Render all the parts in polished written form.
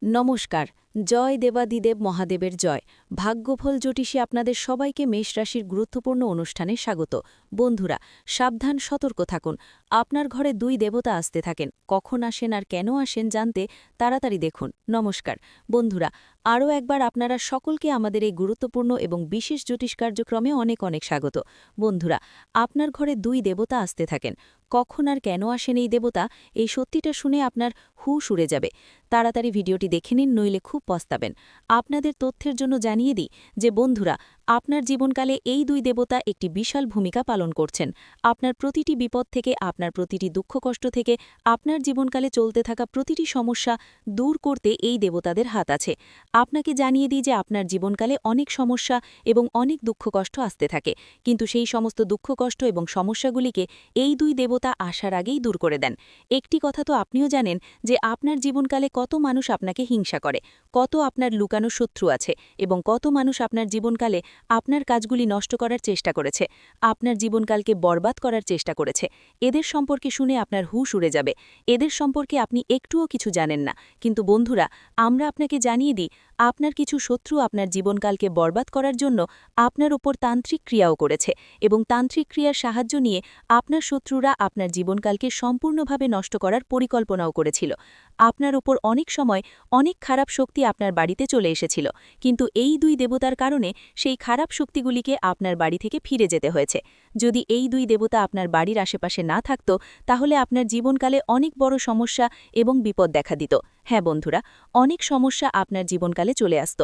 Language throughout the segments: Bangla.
নমস্কার। জয় দেবাদিদেব মহাদেবের জয়। ভাগ্যফল জ্যোতিষী আপনাদের সবাইকে মেষ রাশির গুরুত্বপূর্ণ অনুষ্ঠানে স্বাগত। বন্ধুরা, সাবধান, সতর্ক থাকুন। আপনার ঘরে দুই দেবতা আসতে থাকেন। কখন আসেন আর কেন আসেন জানতে তাড়াতাড়ি দেখুন। নমস্কার বন্ধুরা, আরও একবার আপনারা সকলকে আমাদের এই গুরুত্বপূর্ণ এবং বিশেষ জ্যোতিষ কার্যক্রমে অনেক অনেক স্বাগত। বন্ধুরা, আপনার ঘরে দুই দেবতা আসতে থাকেন। কখন আর কেন আসেন এই দেবতা, এই সত্যিটা শুনে আপনার হুঁশ উড়ে যাবে। তাড়াতাড়ি ভিডিওটি দেখে নিন, নইলে খুব পস্তাবেন। আপনাদের তথ্যের জন্য জানিয়ে দিই যে বন্ধুরা, আপনার জীবনকালে এই দুই দেবতা একটি বিশাল ভূমিকা পালন করছেন। আপনার প্রতিটি বিপদ থেকে, আপনার প্রতিটি দুঃখ কষ্ট থেকে, আপনার জীবনকালে চলতে থাকা প্রতিটি সমস্যা দূর করতে এই দেবতাদের হাত আছে। আপনাকে জানিয়ে দিই যে আপনার জীবনকালে অনেক সমস্যা এবং অনেক দুঃখ কষ্ট আসতে থাকে, কিন্তু সেই সমস্ত দুঃখ কষ্ট এবং সমস্যাগুলিকে এই দুই দেবতা আসার আগেই দূর করে দেন। একটি কথা তো আপনিও জানেন যে আপনার জীবনকালে কত মানুষ আপনাকে হিংসা করে, কত আপনার লুকানো শত্রু আছে এবং কত মানুষ আপনার জীবনকালে আপনার কাজগুলি নষ্ট করার চেষ্টা করেছে, আপনার জীবনকালকে বরবাদ করার চেষ্টা করেছে। এদের সম্পর্কে শুনে আপনার হুঁশ উড়ে যাবে। এদের সম্পর্কে আপনি একটুও কিছু জানেন না, কিন্তু বন্ধুরা, আমরা আপনাকে জানিয়ে দিই, আপনার কিছু শত্রু আপনার জীবনকালকে বরবাদ করার জন্য আপনার ওপর তান্ত্রিক ক্রিয়াও করেছে এবং তান্ত্রিক ক্রিয়ার সাহায্য নিয়ে আপনার শত্রুরা আপনার জীবনকালকে সম্পূর্ণভাবে নষ্ট করার পরিকল্পনাও করেছিল। আপনার ওপর অনেক সময় অনেক খারাপ শক্তি আপনার বাড়িতে চলে এসেছিল, কিন্তু এই দুই দেবতার কারণে সেই খারাপ শক্তিগুলিকে আপনার বাড়ি থেকে ফিরে যেতে হয়েছে। যদি এই দুই দেবতা আপনার বাড়ির আশেপাশে না থাকত, তাহলে আপনার জীবনকালে অনেক বড় সমস্যা এবং বিপদ দেখা দিত। হ্যাঁ বন্ধুরা, অনেক সমস্যা আপনার জীবনকালে চলে আসত।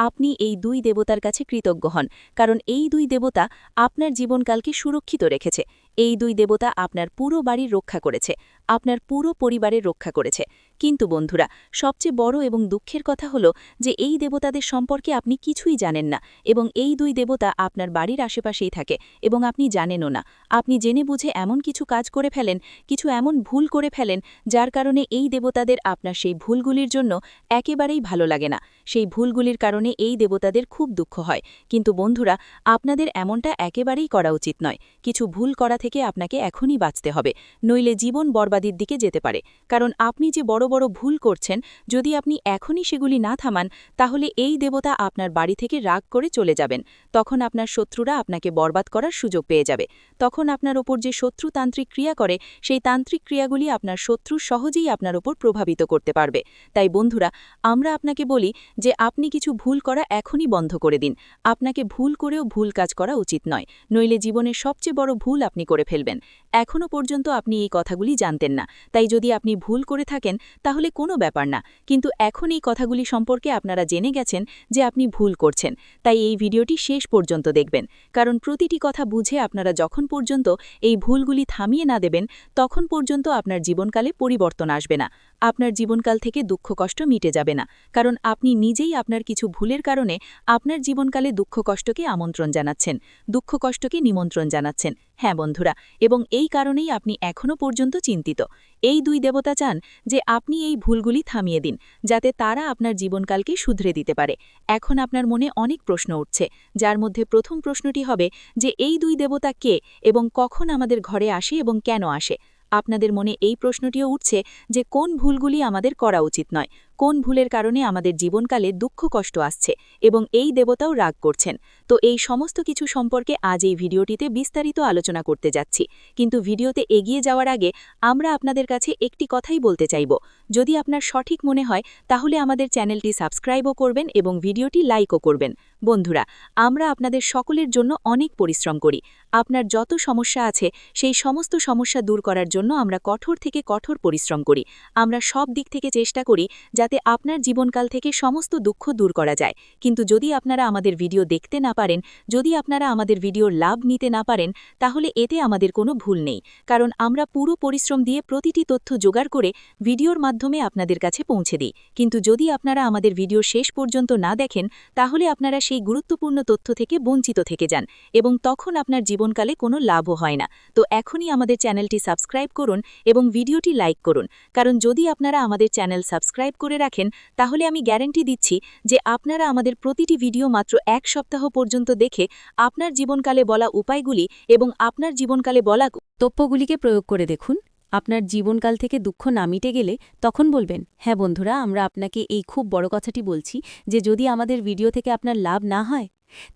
আপনি এই দুই দেবতার কাছে কৃতজ্ঞ হন, কারণ এই দুই দেবতা আপনার জীবনকালকে সুরক্ষিত রেখেছে। এই দুই দেবতা আপনার পুরো বাড়ির রক্ষা করেছে, আপনার পুরো পরিবারের রক্ষা করেছে। কিন্তু বন্ধুরা, সবচেয়ে বড় এবং দুঃখের কথা হলো যে এই দেবতাদের সম্পর্কে আপনি কিছুই জানেন না এবং এই দুই দেবতা আপনার বাড়ির আশেপাশেই থাকে এবং আপনি জানেনও না। আপনি জেনে বুঝে এমন কিছু কাজ করে ফেলেন, কিছু এমন ভুল করে ফেলেন, যার কারণে এই দেবতাদের আপনার সেই ভুলগুলির জন্য একেবারেই ভালো লাগে না। সেই ভুলগুলির কারণে এই দেবতাদের খুব দুঃখ হয়। কিন্তু বন্ধুরা, আপনাদের এমনটা একেবারেই করা উচিত নয়। কিছু ভুল করা থেকে আপনাকে এখনই বাঁচতে হবে, নইলে জীবন বরবাদির দিকে যেতে পারে। কারণ আপনি যে বড় বড় ভুল করছেন, যদি আপনি এখনই সেগুলি না থামান, তাহলে এই দেবতা আপনার বাড়ি থেকে রাগ করে চলে যাবেন। তখন আপনার শত্রুরা আপনাকে বরবাদ করার সুযোগ পেয়ে যাবে। তখন আপনার ওপর যে শত্রু তান্ত্রিক ক্রিয়া করে, সেই তান্ত্রিক ক্রিয়াগুলি আপনার শত্রু সহজেই আপনার ওপর প্রভাবিত করতে পারবে। তাই বন্ধুরা, আমরা আপনাকে বলি যে আপনি কিছু ভুল করা এখনই বন্ধ করে দিন। আপনাকে ভুল করেও ভুল কাজ করা উচিত নয়, নইলে জীবনের সবচেয়ে বড় ভুল আপনি করে ফেলবেন। এখনও পর্যন্ত আপনি এই কথাগুলি জানতেন না, তাই যদি আপনি ভুল করে থাকেন তাহলে কোনো ব্যাপার না, কিন্তু এখন এই কথাগুলি সম্পর্কে আপনারা জেনে গেছেন যে আপনি ভুল করছেন। তাই এই ভিডিওটি শেষ পর্যন্ত দেখবেন, কারণ প্রতিটি কথা বুঝে আপনারা যখন পর্যন্ত এই ভুলগুলি থামিয়ে না দেবেন, তখন পর্যন্ত আপনার জীবনকালে পরিবর্তন আসবে না। আপনার জীবনকাল থেকে দুঃখ কষ্ট মিটে যাবে না, কারণ আপনি নিজেই আপনার কিছু ভুলের কারণে আপনার জীবনকালে দুঃখ কষ্টকে আমন্ত্রণ জানাচ্ছেন, দুঃখ কষ্টকে নিমন্ত্রণ জানাচ্ছেন। হ্যাঁ বন্ধুরা, এবং এই কারণেই আপনি এখনও পর্যন্ত চিন্তিত। এই দুই দেবতা চান যে আপনি এই ভুলগুলি থামিয়ে দিন, যাতে তারা আপনার জীবনকালকে শুধরে দিতে পারে। এখন আপনার মনে অনেক প্রশ্ন উঠছে, যার মধ্যে প্রথম প্রশ্নটি হবে যে এই দুই দেবতা কে এবং কখন আমাদের ঘরে আসে এবং কেন আসে। আপনাদের মনে এই প্রশ্নটিও উঠছে যে কোন ভুলগুলি আমাদের করা উচিত নয়, কোন ভুলের কারণে আমাদের জীবনকালে দুঃখ কষ্ট আসছে এবং এই দেবতাও রাগ করছেন। তো এই সমস্ত কিছু সম্পর্কে আজ এই ভিডিওটিতে বিস্তারিত আলোচনা করতে যাচ্ছি, কিন্তু ভিডিওতে এগিয়ে যাওয়ার আগে আমরা আপনাদের কাছে একটি কথাই বলতে চাইব। যদি আপনার সঠিক মনে হয়, তাহলে আমাদের চ্যানেলটি সাবস্ক্রাইবও করবেন এবং ভিডিওটি লাইকও করবেন। বন্ধুরা, আমরা আপনাদের সকলের জন্য অনেক পরিশ্রম করি। আপনার যত সমস্যা আছে, সেই সমস্ত সমস্যা দূর করার জন্য আমরা কঠোর থেকে কঠোর পরিশ্রম করি। আমরা সব দিক থেকে চেষ্টা করি যাতে আপনার জীবনকাল থেকে সমস্ত দুঃখ দূর করা যায়। কিন্তু যদি আপনারা আমাদের ভিডিও দেখতে না পারেন, যদি আপনারা আমাদের ভিডিওর লাভ নিতে না পারেন, তাহলে এতে আমাদের কোনো ভুল নেই, কারণ আমরা পুরো পরিশ্রম দিয়ে প্রতিটি তথ্য জোগাড় করে ভিডিওর মাধ্যমে আপনাদের কাছে পৌঁছে দিই। কিন্তু যদি আপনারা আমাদের ভিডিও শেষ পর্যন্ত না দেখেন, তাহলে আপনারা সেই গুরুত্বপূর্ণ তথ্য থেকে বঞ্চিত থেকে যান এবং তখন আপনার জীবনকালে কোনো লাভও হয় না। তো এখনই আমাদের চ্যানেলটি সাবস্ক্রাইব করুন এবং ভিডিওটি লাইক করুন, কারণ যদি আপনারা আমাদের চ্যানেল সাবস্ক্রাইব করে রাখেন, তাহলে আমি গ্যারান্টি দিচ্ছি যে আপনারা আমাদের প্রতিটি ভিডিও মাত্র 1 সপ্তাহ পর্যন্ত দেখে আপনার জীবনকালে বলা উপায়গুলি এবং আপনার জীবনকালে বলা তথ্যগুলিকে প্রয়োগ করে দেখুন। আপনার জীবনকাল থেকে দুঃখ না মিটে গেলে তখন বলবেন, হ্যাঁ বন্ধুরা, আমরা আপনাকে এই খুব বড় কথাটি বলছি যে যদি আমাদের ভিডিও থেকে আপনার লাভ না হয়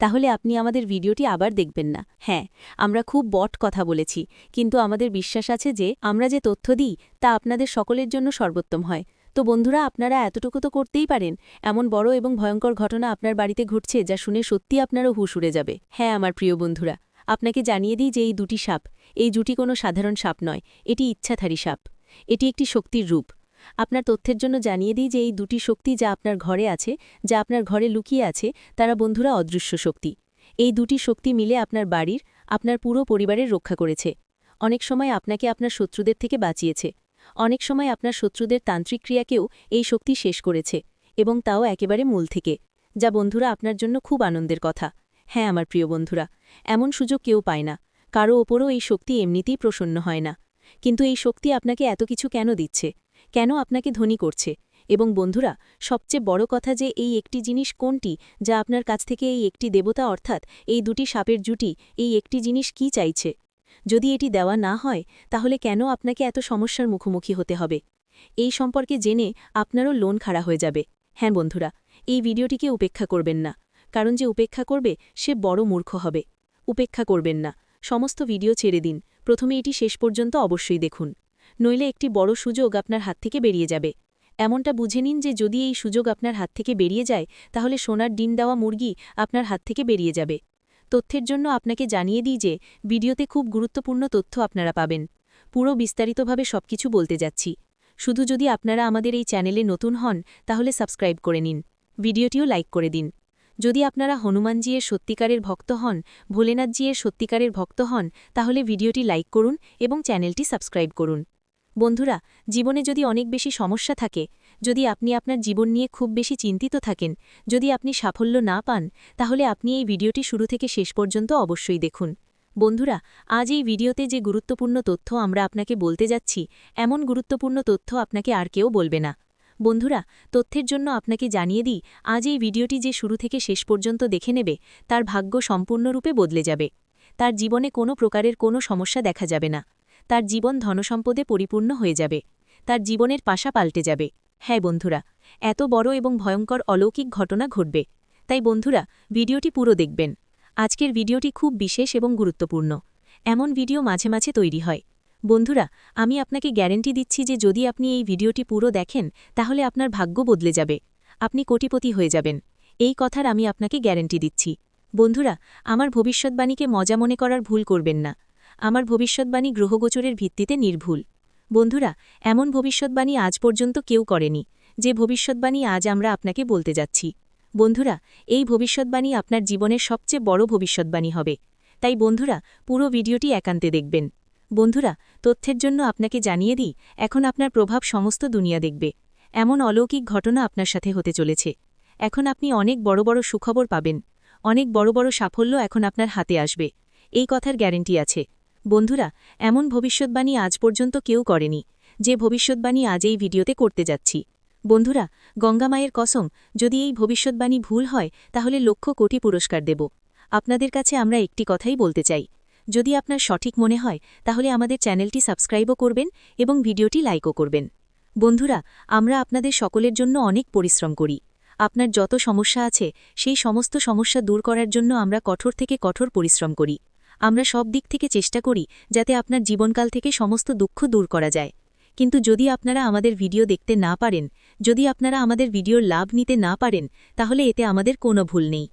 তাহলে আপনি আমাদের ভিডিওটি আবার দেখবেন না। হ্যাঁ, আমরা খুব বট কথা বলেছি, কিন্তু আমাদের বিশ্বাস আছে যে আমরা যে তথ্য দিই তা আপনাদের সকলের জন্য সর্বোত্তম হয়। তো বন্ধুরা, আপনারা এতটুকু তো করতেই পারেন। এমন বড় এবং ভয়ঙ্কর ঘটনা আপনার বাড়িতে ঘটছে যা শুনে সত্যি আপনারও হুঁশ উড়ে যাবে। হ্যাঁ আমার প্রিয় বন্ধুরা, আপনাকে জানিয়ে দিই যে এই দুটি সাপ, এই জুটি কোনো সাধারণ সাপ নয়, এটি ইচ্ছাধারী সাপ। এটি একটি শক্তির রূপ। আপনার তথ্যের জন্য জানিয়ে দিই যে এই দুটি শক্তি যা আপনার ঘরে আছে, যা আপনার ঘরে লুকিয়ে আছে, তারা বন্ধুরা অদৃশ্য শক্তি। এই দুটি শক্তি মিলে আপনার বাড়ির, আপনার পুরো পরিবারের রক্ষা করেছে। অনেক সময় আপনাকে আপনার শত্রুদের থেকে বাঁচিয়েছে। অনেক সময় আপনার শত্রুদের তান্ত্রিক ক্রিয়াকেও এই শক্তি শেষ করেছে, এবং তাও একেবারে মূল থেকে, যা বন্ধুরা আপনার জন্য খুব আনন্দের কথা। হ্যাঁ আমার প্রিয় বন্ধুরা, এমন সুযোগ কেউ পায় না। কারো ওপরও এই শক্তি এমনিতেই প্রসন্ন হয় না। কিন্তু এই শক্তি আপনাকে এত কিছু কেন দিচ্ছে, কেন আপনাকে ধনী করছে? এবং বন্ধুরা, সবচেয়ে বড় কথা যে এই একটি জিনিস কোনটি যা আপনার কাছ থেকে এই একটি দেবতা অর্থাৎ এই দুটি সাপের জুটি এই একটি জিনিস কি চাইছে? যদি এটি দেওয়া না হয় তাহলে কেন আপনাকে এত সমস্যার মুখোমুখি হতে হবে? এই সম্পর্কে জেনে আপনারও লোন খাড়া হয়ে যাবে। হ্যাঁ বন্ধুরা, এই ভিডিওটিকে উপেক্ষা করবেন না, কারণ যে উপেক্ষা করবে সে বড় মূর্খ হবে। উপেক্ষা করবেন না, সমস্ত ভিডিও ছেড়ে দিন, প্রথমে এটি শেষ পর্যন্ত অবশ্যই দেখুন। নইলে একটি বড় সুযোগ আপনার হাত থেকে বেরিয়ে যাবে। এমনটা বুঝে নিন যে যদি এই সুযোগ আপনার হাত থেকে বেরিয়ে যায় তাহলে সোনার ডিম দেওয়া মুরগি আপনার হাত থেকে বেরিয়ে যাবে। তথ্যের জন্য আপনাকে জানিয়ে দিই যে ভিডিওতে খুব গুরুত্বপূর্ণ তথ্য আপনারা পাবেন। পুরো বিস্তারিতভাবে সবকিছু বলতে যাচ্ছি। শুধু যদি আপনারা আমাদের এই চ্যানেলে নতুন হন তাহলে সাবস্ক্রাইব করে নিন, ভিডিওটিও লাইক করে দিন। যদি আপনারা হনুমানজির সত্যিকারের ভক্ত হন, ভোলেনাথজির সত্যিকারের ভক্ত হন, তাহলে ভিডিওটি লাইক করুন এবং চ্যানেলটি সাবস্ক্রাইব করুন। বন্ধুরা, জীবনে যদি অনেক বেশি সমস্যা থাকে, যদি আপনি আপনার জীবন নিয়ে খুব বেশি চিন্তিত থাকেন, যদি আপনি সাফল্য না পান, তাহলে আপনি এই ভিডিওটি শুরু থেকে শেষ পর্যন্ত অবশ্যই দেখুন। বন্ধুরা, আজ এই ভিডিওতে যে গুরুত্বপূর্ণ তথ্য আমরা আপনাকে বলতে যাচ্ছি, এমন গুরুত্বপূর্ণ তথ্য আপনাকে আর কেউ বলবে না। বন্ধুরা, তথ্যের জন্য আপনাকে জানিয়ে দিই, আজ এই ভিডিওটি যে শুরু থেকে শেষ পর্যন্ত দেখে নেবে তার ভাগ্য সম্পূর্ণরূপে বদলে যাবে। তার জীবনে কোনো প্রকারের কোনো সমস্যা দেখা যাবে না। তার জীবন ধনসম্পদে পরিপূর্ণ হয়ে যাবে। তার জীবনের পাশা পাল্টে যাবে। হ্যাঁ বন্ধুরা, এত বড় এবং ভয়ঙ্কর অলৌকিক ঘটনা ঘটবে। তাই বন্ধুরা, ভিডিওটি পুরো দেখবেন। আজকের ভিডিওটি খুব বিশেষ এবং গুরুত্বপূর্ণ। এমন ভিডিও মাঝে মাঝে তৈরি হয়। বন্ধুরা, আমি আপনাকে গ্যারেন্টি দিচ্ছি যে যদি আপনি এই ভিডিওটি পুরো দেখেন তাহলে আপনার ভাগ্য বদলে যাবে। আপনি কোটিপতি হয়ে যাবেন। এই কথার আমি আপনাকে গ্যারেন্টি দিচ্ছি। বন্ধুরা, আমার ভবিষ্যৎবাণীকে মজা মনে করার ভুল করবেন না। আমার ভবিষ্যৎবাণী গ্রহগোচরের ভিত্তিতে নির্ভুল। বন্ধুরা, এমন ভবিষ্যৎবাণী আজ পর্যন্ত কেউ করেনি যে ভবিষ্যৎবাণী আজ আমরা আপনাকে বলতে যাচ্ছি। বন্ধুরা, এই ভবিষ্যৎবাণী আপনার জীবনের সবচেয়ে বড় ভবিষ্যৎবাণী হবে। তাই বন্ধুরা, পুরো ভিডিওটি একান্তে দেখবেন। বন্ধুরা, তথ্যের জন্য আপনাকে জানিয়ে দিই, এখন আপনার প্রভাব সমস্ত দুনিয়া দেখবে। এমন অলৌকিক ঘটনা আপনার সাথে হতে চলেছে। এখন আপনি অনেক বড় বড় সুখবর পাবেন। অনেক বড় বড় সাফল্য এখন আপনার হাতে আসবে। এই কথার গ্যারেন্টি আছে। বন্ধুরা, এমন ভবিষ্যৎবাণী আজ পর্যন্ত কেউ করেনি যে ভবিষ্যৎবাণী আজ এই ভিডিওতে করতে যাচ্ছি। বন্ধুরা, গঙ্গামায়ের কসম, যদি এই ভবিষ্যৎবাণী ভুল হয় তাহলে লক্ষ কোটি পুরস্কার দেব। আপনাদের কাছে আমরা একটি কথাই বলতে চাই, যদি আপনার সঠিক মনে হয় তাহলে আমাদের চ্যানেলটি সাবস্ক্রাইবও করবেন এবং ভিডিওটি লাইকও করবেন। বন্ধুরা, আমরা আপনাদের সকলের জন্য অনেক পরিশ্রম করি। আপনার যত সমস্যা আছে সেই সমস্ত সমস্যা দূর করার জন্য আমরা কঠোর থেকে কঠোর পরিশ্রম করি। আমরা সব দিক থেকে চেষ্টা করি যাতে আপনার জীবনকাল থেকে সমস্ত দুঃখ দূর করা যায়। কিন্তু যদি আপনারা আমাদের ভিডিও দেখতে না পারেন, যদি আপনারা আমাদের ভিডিওর লাভ নিতে না পারেন, তাহলে এতে আমাদের কোনো ভুল নেই।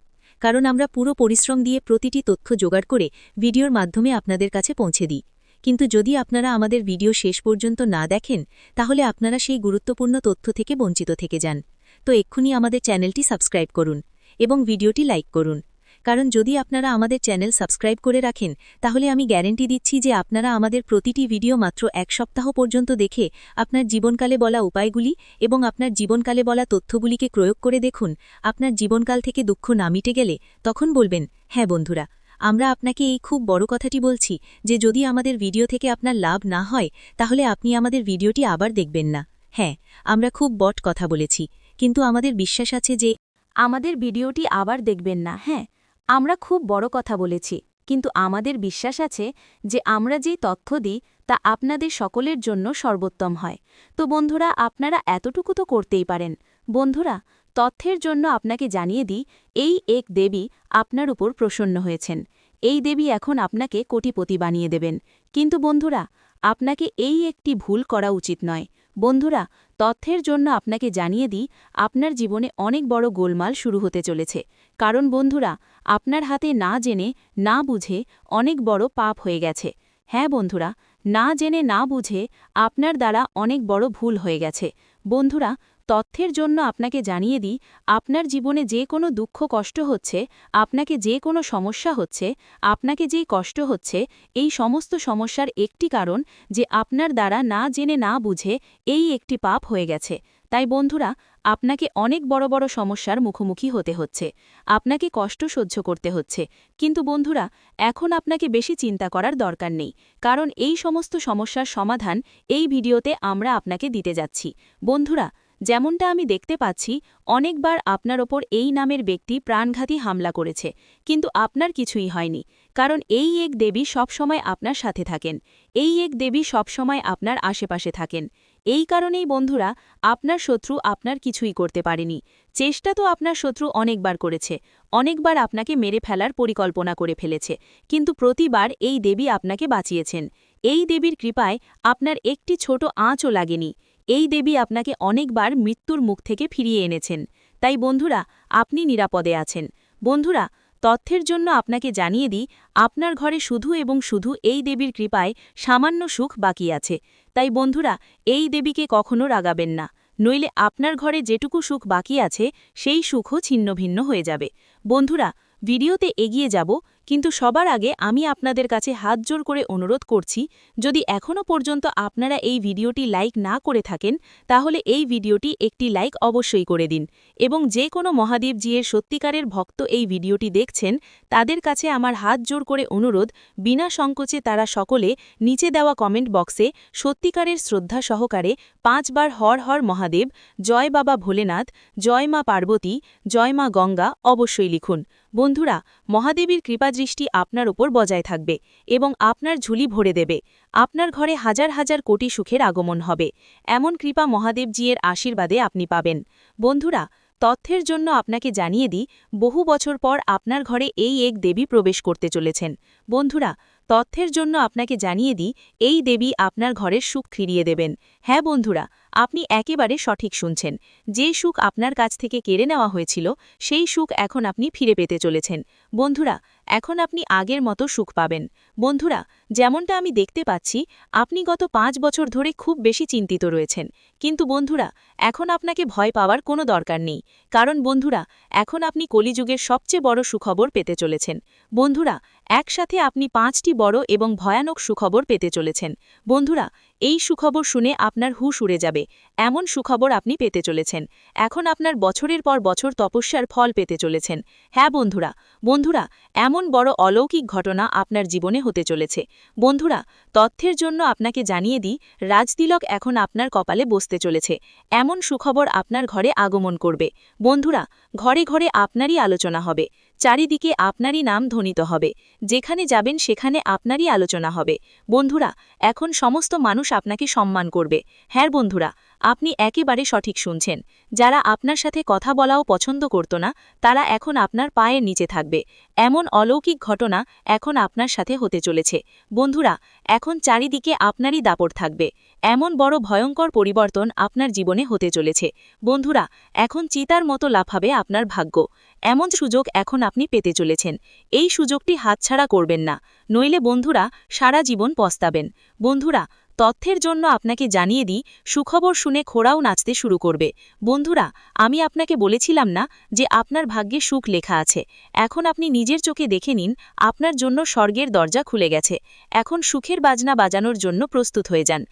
কারণ আমরা পুরো পরিশ্রম দিয়ে প্রতিটি তথ্য জোগাড় করে ভিডিওর মাধ্যমে আপনাদের কাছে পৌঁছে দিই। কিন্তু যদি আপনারা আমাদের ভিডিও শেষ পর্যন্ত না দেখেন, তাহলে আপনারা সেই গুরুত্বপূর্ণ তথ্য থেকে বঞ্চিত থেকে যান। তো এক্ষুনি আমাদের চ্যানেলটি সাবস্ক্রাইব করুন এবং ভিডিওটি লাইক করুন। কারণ যদি আপনারা আমাদের চ্যানেল সাবস্ক্রাইব করে রাখেন তাহলে আমি গ্যারেন্টি দিচ্ছি যে আপনারা আমাদের প্রতিটি ভিডিও মাত্র 1 সপ্তাহ পর্যন্ত দেখে আপনার জীবনকালে বলা উপায়গুলি এবং আপনার জীবনকালে বলা তথ্যগুলিকে প্রয়োগ করে দেখুন। আপনার জীবনকাল থেকে দুঃখ না মিটে গেলে তখন বলবেন, হ্যাঁ বন্ধুরা, আমরা আপনাকে এই খুব বড় কথাটি বলছি যে যদি আমাদের ভিডিও থেকে আপনার লাভ না হয় তাহলে আপনি আমাদের ভিডিওটি আবার দেখবেন না। হ্যাঁ, আমরা খুব বট কথা বলেছি, কিন্তু আমাদের বিশ্বাস আছে যে আমাদের ভিডিওটি আবার দেখবেন না। হ্যাঁ, আমরা খুব বড় কথা বলেছি, কিন্তু আমাদের বিশ্বাস আছে যে আমরা যেই তথ্য দিই তা আপনাদের সকলের জন্য সর্বোত্তম হয়। তো বন্ধুরা, আপনারা এতটুকু তো করতেই পারেন। বন্ধুরা, তথ্যের জন্য আপনাকে জানিয়ে দিই, এই এক দেবী আপনার উপর প্রসন্ন হয়েছেন। এই দেবী এখন আপনাকে কোটিপতি বানিয়ে দেবেন। কিন্তু বন্ধুরা, আপনাকে এই একটি ভুল করা উচিত নয়। বন্ধুরা, তথ্যের জন্য আপনাকে জানিয়ে দিই, আপনার জীবনে অনেক বড় গোলমাল শুরু হতে চলেছে। কারণ বন্ধুরা, আপনার হাতে না জেনে না বুঝে অনেক বড় পাপ হয়ে গেছে। হ্যাঁ বন্ধুরা, না জেনে না বুঝে আপনার দ্বারা অনেক বড় ভুল হয়ে গেছে। বন্ধুরা, তথ্যের জন্য আপনাকে জানিয়ে দিই, আপনার জীবনে যে কোনো দুঃখ কষ্ট হচ্ছে, আপনাকে যে কোনো সমস্যা হচ্ছে, আপনাকে যেই কষ্ট হচ্ছে, এই সমস্ত সমস্যার একটি কারণ যে আপনার দ্বারা না জেনে না বুঝে এই একটি পাপ হয়ে গেছে। তাই বন্ধুরা, আপনাকে অনেক বড় বড় সমস্যার মুখোমুখি হতে হচ্ছে, আপনাকে কষ্ট সহ্য করতে হচ্ছে। কিন্তু বন্ধুরা, এখন আপনাকে বেশি চিন্তা করার দরকার নেই, কারণ এই সমস্ত সমস্যার সমাধান এই ভিডিওতে আমরা আপনাকে দিতে যাচ্ছি। বন্ধুরা, যেমনটা আমি দেখতে পাচ্ছি, অনেকবার আপনার ওপর এই নামের ব্যক্তি প্রাণঘাতী হামলা করেছে, কিন্তু আপনার কিছুই হয়নি, কারণ এই এক দেবী সবসময় আপনার সাথে থাকেন। এই এক দেবী সবসময় আপনার আশেপাশে থাকেন। এই কারণেই বন্ধুরা, আপনার শত্রু আপনার কিছুই করতে পারেনি। চেষ্টা তো আপনার শত্রু অনেকবার করেছে, অনেকবার আপনাকে মেরে ফেলার পরিকল্পনা করে ফেলেছে, কিন্তু প্রতিবার এই দেবী আপনাকে বাঁচিয়েছেন। এই দেবীর কৃপায় আপনার একটি ছোট আঁচও লাগেনি। এই দেবী আপনাকে অনেকবার মৃত্যুর মুখ থেকে ফিরিয়ে এনেছেন। তাই বন্ধুরা, আপনি নিরাপদে আছেন। বন্ধুরা, তথ্যের জন্য আপনাকে জানিয়ে দিই, আপনার ঘরে শুধু এবং শুধু এই দেবীর কৃপায় সামান্য সুখ বাকি আছে। তাই বন্ধুরা, এই দেবীকে কখনো রাগাবেন না, নইলে আপনার ঘরে যেটুকু সুখ বাকি আছে সেই সুখও ছিন্নভিন্ন হয়ে যাবে। বন্ধুরা, ভিডিওতে এগিয়ে যাব, কিন্তু সবার আগে আমি আপনাদের কাছে হাত জোর করে অনুরোধ করছি, যদি এখনও পর্যন্ত আপনারা এই ভিডিওটি লাইক না করে থাকেন, তাহলে এই ভিডিওটি একটি লাইক অবশ্যই করে দিন। এবং যে কোনো মহাদেবজির সত্যিকারের ভক্ত এই ভিডিওটি দেখছেন, তাদের কাছে আমার হাত জোর করে অনুরোধ, বিনা সংকোচে তারা সকলে নিচে দেওয়া কমেন্ট বক্সে সত্যিকারের শ্রদ্ধা সহকারে 5 বার হর হর মহাদেব, জয় বাবা ভোলেনাথ, জয় মা পার্বতী, জয় মা গঙ্গা অবশ্যই লিখুন। বন্ধুরা, মহাদেবীর কৃপাদৃষ্টি আপনার উপর বজায় থাকবে এবং আপনার ঝুলি ভরে দেবে। আপনার ঘরে হাজার হাজার কোটি সুখের আগমন হবে। এমন কৃপা মহাদেবজির আশীর্বাদে আপনি পাবেন। বন্ধুরা, তথ্যের জন্য আপনাকে জানিয়ে দিই, বহু বছর পর আপনার ঘরে এই এক দেবী প্রবেশ করতে চলেছেন। বন্ধুরা, তথ্যের জন্য আপনাকে জানিয়ে দিই, এই দেবী আপনার ঘরের সুখ ফিরিয়ে দেবেন। হ্যাঁ বন্ধুরা, আপনি একেবারে সঠিক শুনছেন। যে সুখ আপনার কাছ থেকে কেড়ে নেওয়া হয়েছিল, সেই সুখ এখন আপনি ফিরে পেতে চলেছেন। বন্ধুরা, এখন আপনি আগের মতো সুখ পাবেন। বন্ধুরা, যেমনটা আমি দেখতে পাচ্ছি, আপনি গত 5 বছর ধরে খুব বেশি চিন্তিত রয়েছেন। কিন্তু বন্ধুরা, এখন আপনাকে ভয় পাওয়ার কোনো দরকার নেই, কারণ বন্ধুরা, এখন আপনি কলিযুগের সবচেয়ে বড় সুখবর পেতে চলেছেন। বন্ধুরা, একসাথে আপনি 5টি বড় এবং ভয়ানক সুখবর পেতে চলেছেন। বন্ধুরা, এই সুখবর শুনে আপনার হুঁশ উড়ে যাবে, এমন সুখবর আপনি পেতে চলেছেন। এখন আপনার বছরের পর বছর তপস্যার ফল পেতে চলেছেন। হ্যাঁ বন্ধুরা, বন্ধুরা, এমন বড় অলৌকিক ঘটনা আপনার জীবনে হতে চলেছে। বন্ধুরা, তথ্যের জন্য আপনাকে জানিয়ে দিই, রাজতিলক এখন আপনার কপালে বসতে চলেছে। এমন সুখবর আপনার ঘরে আগমন করবে। বন্ধুরা, ঘরে ঘরে আপনারই আলোচনা হবে, চারিদিকে আপনারই নাম ধ্বনিত হবে, যেখানে যাবেন সেখানে আপনারই আলোচনা হবে। বন্ধুরা, এখন সমস্ত মানুষ আপনাকে সম্মান করবে। হ্যাঁ বন্ধুরা, আপনি একেবারে সঠিক শুনছেন। যারা আপনার সাথে কথা বলাও পছন্দ করত না, তারা এখন আপনার পায়ের নিচে থাকবে। এমন অলৌকিক ঘটনা এখন আপনার সাথে হতে চলেছে। বন্ধুরা, এখন চারিদিকে আপনারই দাপট থাকবে। এমন বড় ভয়ঙ্কর পরিবর্তন আপনার জীবনে হতে চলেছে। বন্ধুরা, এখন চিতার মতো লাফাবে আপনার ভাগ্য। এমন সুযোগ এখন আপনি পেতে চলেছেন। এই সুযোগটি হাতছাড়া করবেন না, নইলে বন্ধুরা সারা জীবন পস্তাবেন। বন্ধুরা, তথ্যের জন্য আপনাকে জানিয়ে দিই, সুখবর শুনে খোড়াও নাচতে শুরু করবে। বন্ধুরা, আমি আপনাকে বলেছিলাম না যে আপনার ভাগ্যে সুখ লেখা আছে। এখন আপনি নিজের চোখে দেখে নিন, আপনার জন্য স্বর্গের দরজা খুলে গেছে। এখন সুখের বাজনা বাজানোর জন্য প্রস্তুত হয়ে যান।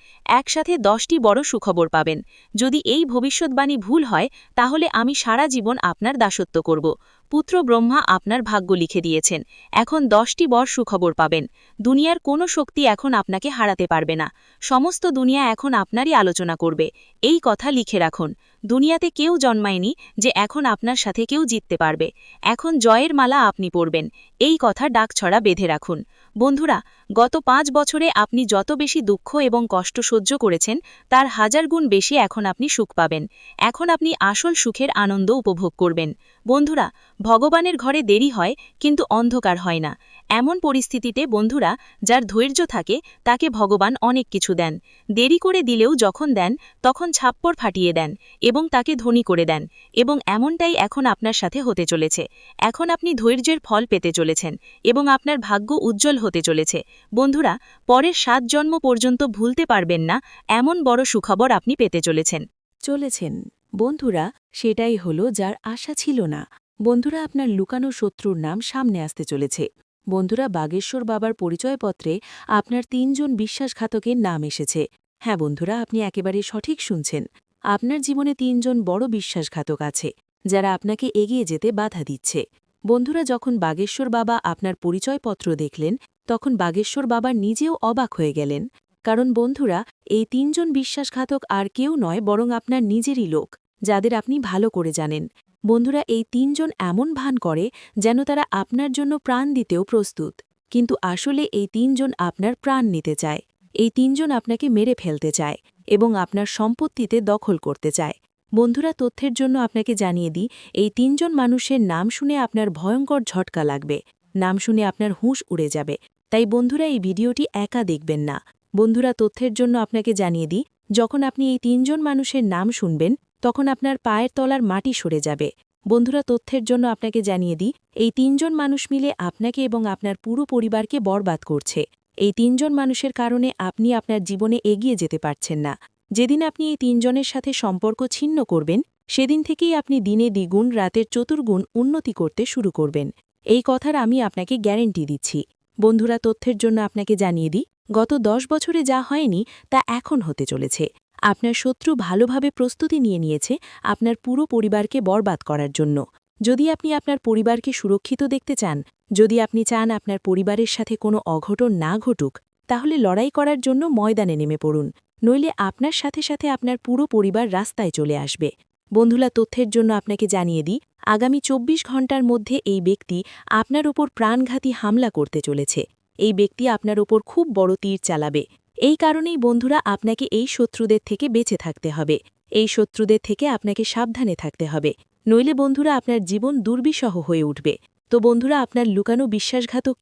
একসাথে 10টি বড় সুখবর পাবেন। যদি এই ভবিষ্যৎবাণী ভুল হয়, তাহলে আমি সারা জীবন আপনার দাসত্ব করব। পুত্র ব্রহ্মা আপনার ভাগ্য লিখে দিয়েছেন। এখন 10টি বড় সুখবর পাবেন। দুনিয়ার কোনো শক্তি এখন আপনাকে হারাতে পারবে না। সমস্ত দুনিয়া এখন আপনারই আলোচনা করবে। এই কথা লিখে রাখুন। দুনিয়াতে কেউ জন্মায়নি যে এখন আপনার সাথে কেউ জিততে পারবে। এখন জয়ের মালা আপনি পরবেন। এই কথা ডাকছড়া বেঁধে রাখুন। বন্ধুরা, গত 5 বছরে আপনি যত বেশি দুঃখ এবং কষ্ট সহ্য করেছেন তার 1000 গুণ বেশি এখন আপনি সুখ পাবেন। এখন আপনি আসল সুখের আনন্দ উপভোগ করবেন। বন্ধুরা, ভগবানের ঘরে দেরি হয় কিন্তু অন্ধকার হয় না। এমন পরিস্থিতিতে বন্ধুরা, যার ধৈর্য থাকে তাকে ভগবান অনেক কিছু দেন। দেরি করে দিলেও যখন দেন তখন ছাপ্পড় ফাটিয়ে দেন এবং তাকে ধনী করে দেন। এবং এমনটাই এখন আপনার সাথে হতে চলেছে। এখন আপনি ধৈর্যের ফল পেতে চলেছেন এবং আপনার ভাগ্য উজ্জ্বল হতে চলেছে। বন্ধুরা, পরের 7 জন্ম পর্যন্ত ভুলতে পারবেন না এমন বড় সুখবর আপনি পেতে চলেছেন। বন্ধুরা, সেটাই হলো যার আশা ছিল না। বন্ধুরা, আপনার লুকানো শত্রুর নাম সামনে আসতে চলেছে। বন্ধুরা, বাগেশ্বর বাবার পরিচয়পত্রে আপনার 3 জন বিশ্বাসঘাতকের নাম এসেছে। হ্যাঁ বন্ধুরা, আপনি একেবারে সঠিক শুনছেন। আপনার জীবনে 3 জন বড় বিশ্বাসঘাতক আছে, যারা আপনাকে এগিয়ে যেতে বাধা দিচ্ছে। বন্ধুরা, যখন বাগেশ্বর বাবা আপনার পরিচয়পত্র দেখলেন, তখন বাগেশ্বর বাবা নিজেও অবাক হয়ে গেলেন। কারণ বন্ধুরা, এই 3 জন বিশ্বাসঘাতক আর কেউ নয় বরং আপনার নিজেরই লোক, যাদের আপনি ভালো করে জানেন। বন্ধুরা, এই 3 জন এমন ভান করে যেন তারা আপনার জন্য প্রাণ দিতেও প্রস্তুত, কিন্তু আসলে এই 3 জন আপনার প্রাণ নিতে চায়। এই 3 জন আপনাকে মেরে ফেলতে চায় এবং আপনার সম্পত্তিতে দখল করতে চায়। বন্ধুরা, তথ্যের জন্য আপনাকে জানিয়ে দিই, এই 3 জন মানুষের নাম শুনে আপনার ভয়ঙ্কর ঝটকা লাগবে, নাম শুনে আপনার হুঁশ উড়ে যাবে। তাই বন্ধুরা, এই ভিডিওটি একা দেখবেন না। বন্ধুরা, তথ্যের জন্য আপনাকে জানিয়ে দিই, যখন আপনি এই 3 জন মানুষের নাম শুনবেন তখন আপনার পায়ের তলার মাটি সরে যাবে। বন্ধুরা, তথ্যের জন্য আপনাকে জানিয়ে দিই, এই 3 জন মানুষ মিলে আপনাকে এবং আপনার পুরো পরিবারকে বরবাদ করছে। এই 3 জন মানুষের কারণে আপনি আপনার জীবনে এগিয়ে যেতে পারছেন না। যেদিন আপনি এই 3 জনের সাথে সম্পর্ক ছিন্ন করবেন, সেদিন থেকেই আপনি দিনে দ্বিগুণ রাতের চতুর্গুণ উন্নতি করতে শুরু করবেন। এই কথার আমি আপনাকে গ্যারেন্টি দিচ্ছি। বন্ধুরা, তথ্যের জন্য আপনাকে জানিয়ে দিই, গত 10 বছরে যা হয়নি তা এখন হতে চলেছে। আপনার শত্রু ভালোভাবে প্রস্তুতি নিয়েছে আপনার পুরো পরিবারকে বরবাদ করার জন্য। যদি আপনি আপনার পরিবারকে সুরক্ষিত দেখতে চান, যদি আপনি চান আপনার পরিবারের সাথে কোনো অঘটন না ঘটুক, তাহলে লড়াই করার জন্য ময়দানে নেমে পড়ুন, নইলে আপনার সাথে সাথে আপনার পুরো পরিবার রাস্তায় চলে আসবে। বন্ধুরা, তথ্যের জন্য আপনাকে জানিয়ে দিই, আগামী 24 ঘণ্টার মধ্যে এই ব্যক্তি আপনার ওপর প্রাণঘাতী হামলা করতে চলেছে। এই ব্যক্তি আপনার ওপর খুব বড় তীর চালাবে। এই কারণেই বন্ধুরা, আপনাকে এই শত্রুদের থেকে বেঁচে থাকতে হবে। এই শত্রুদের থেকে আপনাকে সাবধানে থাকতে হবে, নইলে বন্ধুরা আপনার জীবন দুর্বিষহ হয়ে উঠবে। তো বন্ধুরা, আপনার লুকানো বিশ্বাসঘাতক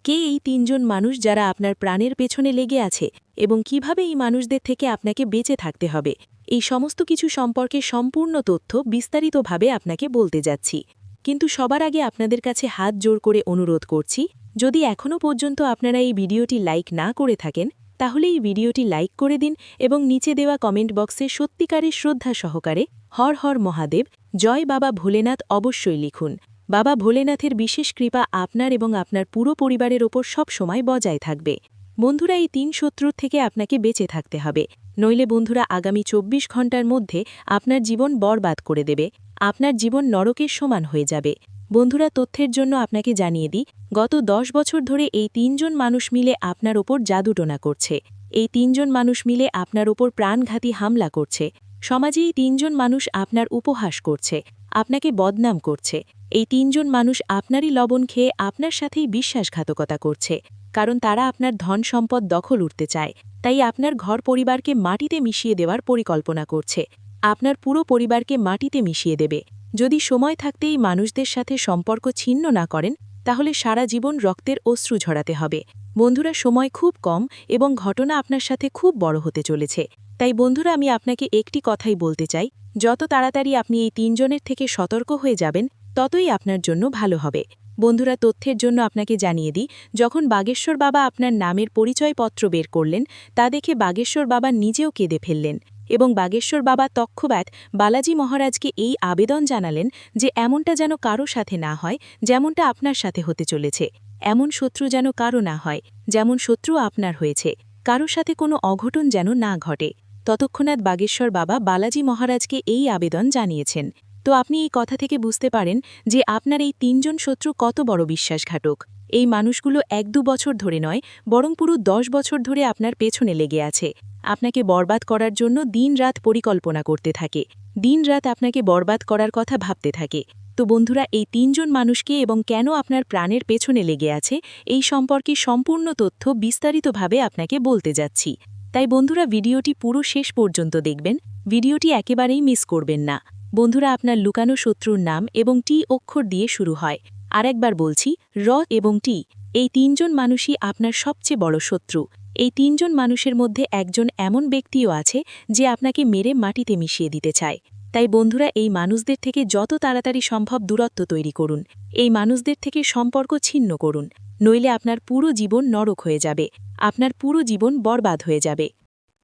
কে এই 3 জন মানুষ যারা আপনার প্রাণের পেছনে লেগে আছে এবং কিভাবে এই মানুষদের থেকে আপনাকে বেঁচে থাকতে হবে, এই সমস্ত কিছু সম্পর্কে সম্পূর্ণ তথ্য বিস্তারিতভাবে আপনাকে বলতে যাচ্ছি। কিন্তু সবার আগে আপনাদের কাছে হাত জোড় করে অনুরোধ করছি, যদি এখনও পর্যন্ত আপনারা এই ভিডিওটি লাইক না করে থাকেন, তাহলে এই ভিডিওটি লাইক করে দিন এবং নিচে দেওয়া কমেন্ট বক্সে সত্যিকারের শ্রদ্ধা সহকারে হর হর মহাদেব, জয় বাবা ভোলেনাথ অবশ্যই লিখুন। বাবা ভোলেনাথের বিশেষ কৃপা আপনার এবং আপনার পুরো পরিবারের ওপর সব সময় বজায় থাকবে। বন্ধুরা, এই 3 শত্রুর থেকে আপনাকে বেঁচে থাকতে হবে, নইলে বন্ধুরা আগামী 24 ঘণ্টার মধ্যে আপনার জীবন বরবাদ করে দেবে, আপনার জীবন নরকের সমান হয়ে যাবে। বন্ধুরা, তথ্যের জন্য আপনাকে জানিয়ে দিই, গত 10 বছর ধরে এই 3 জন মানুষ মিলে আপনার ওপর জাদুটোনা করছে। এই 3 জন মানুষ মিলে আপনার ওপর প্রাণঘাতী হামলা করছে। সমাজে এই 3 জন মানুষ আপনার উপহাস করছে, আপনাকে বদনাম করছে। এই 3 জন মানুষ আপনারই লবণ খেয়ে আপনার সাথেই বিশ্বাসঘাতকতা করছে, কারণ তারা আপনার ধন সম্পদ দখল উঠতে চায়। তাই আপনার ঘর পরিবারকে মাটিতে মিশিয়ে দেওয়ার পরিকল্পনা করছে। আপনার পুরো পরিবারকে মাটিতে মিশিয়ে দেবে। যদি সময় থাকতে এই মানুষদের সাথে সম্পর্ক ছিন্ন না করেন, তাহলে সারা জীবন রক্তের অশ্রু ঝরাতে হবে। বন্ধুরা, সময় খুব কম এবং ঘটনা আপনার সাথে খুব বড় হতে চলেছে। তাই বন্ধুরা, আমি আপনাকে একটি কথাই বলতে চাই, যত তাড়াতাড়ি আপনি এই 3 জনের থেকে সতর্ক হয়ে যাবেন, ততই আপনার জন্য ভালো হবে। বন্ধুরা, তথ্যের জন্য আপনাকে জানিয়ে দিই, যখন বাগেশ্বর বাবা আপনার নামের পরিচয়পত্র বের করলেন, তা দেখে বাগেশ্বর বাবা নিজেও কেঁদে ফেললেন এবং বাগেশ্বর বাবা তক্ষব্যাত বালাজি মহারাজকে এই আবেদন জানালেন যে এমনটা যেন কারো সাথে না হয় যেমনটা আপনার সাথে হতে চলেছে। এমন শত্রু যেন কারো না হয় যেমন শত্রু আপনার হয়েছে। কারো সাথে কোনো অঘটন যেন না ঘটে। ততক্ষণাৎ বাগেশ্বর বাবা বালাজি মহারাজকে এই আবেদন জানিয়েছেন। তো আপনি এই কথা থেকে বুঝতে পারেন যে আপনার এই 3 জন শত্রু কত বড় বিশ্বাসঘাতক। এই মানুষগুলো 1-2 বছর ধরে নয়, বরং পুরো 10 বছর ধরে আপনার পেছনে লেগে আছে। আপনাকে বরবাদ করার জন্য দিনরাত পরিকল্পনা করতে থাকে, দিনরাত আপনাকে বরবাদ করার কথা ভাবতে থাকে। তো বন্ধুরা, এই 3 জন মানুষকে এবং কেন আপনার প্রাণের পেছনে লেগে আছে এই সম্পর্কে সম্পূর্ণ তথ্য বিস্তারিতভাবে আপনাকে বলতে যাচ্ছি। তাই বন্ধুরা, ভিডিওটি পুরো শেষ পর্যন্ত দেখবেন, ভিডিওটি একেবারেই মিস করবেন না। বন্ধুরা, আপনার লুকানো শত্রুর নাম এবং টি অক্ষর দিয়ে শুরু হয়। আরেকবার বলছি, র এবং টি, এই 3 জন মানুষই আপনার সবচেয়ে বড় শত্রু। এই 3 জন মানুষের মধ্যে একজন এমন ব্যক্তিও আছে যে আপনাকে মেরে মাটিতে মিশিয়ে দিতে চায়। তাই বন্ধুরা, এই মানুষদের থেকে যত তাড়াতাড়ি সম্ভব দূরত্ব তৈরি করুন। এই মানুষদের থেকে সম্পর্ক ছিন্ন করুন, নইলে আপনার পুরো জীবন নরক হয়ে যাবে, আপনার পুরো জীবন বরবাদ হয়ে যাবে।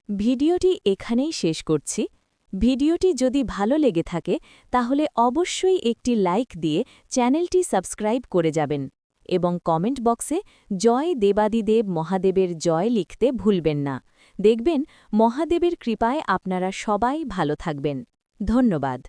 ভিডিওটি এখানেই শেষ করছি। ভিডিওটি যদি ভালো লেগে থাকে তাহলে অবশ্যই একটি লাইক দিয়ে চ্যানেলটি সাবস্ক্রাইব করে যাবেন এবং কমেন্ট বক্সে জয় দেবাদিদেব মহাদেবের জয় লিখতে ভুলবেন না। দেখবেন মহাদেবের কৃপায় আপনারা সবাই ভালো থাকবেন। ধন্যবাদ।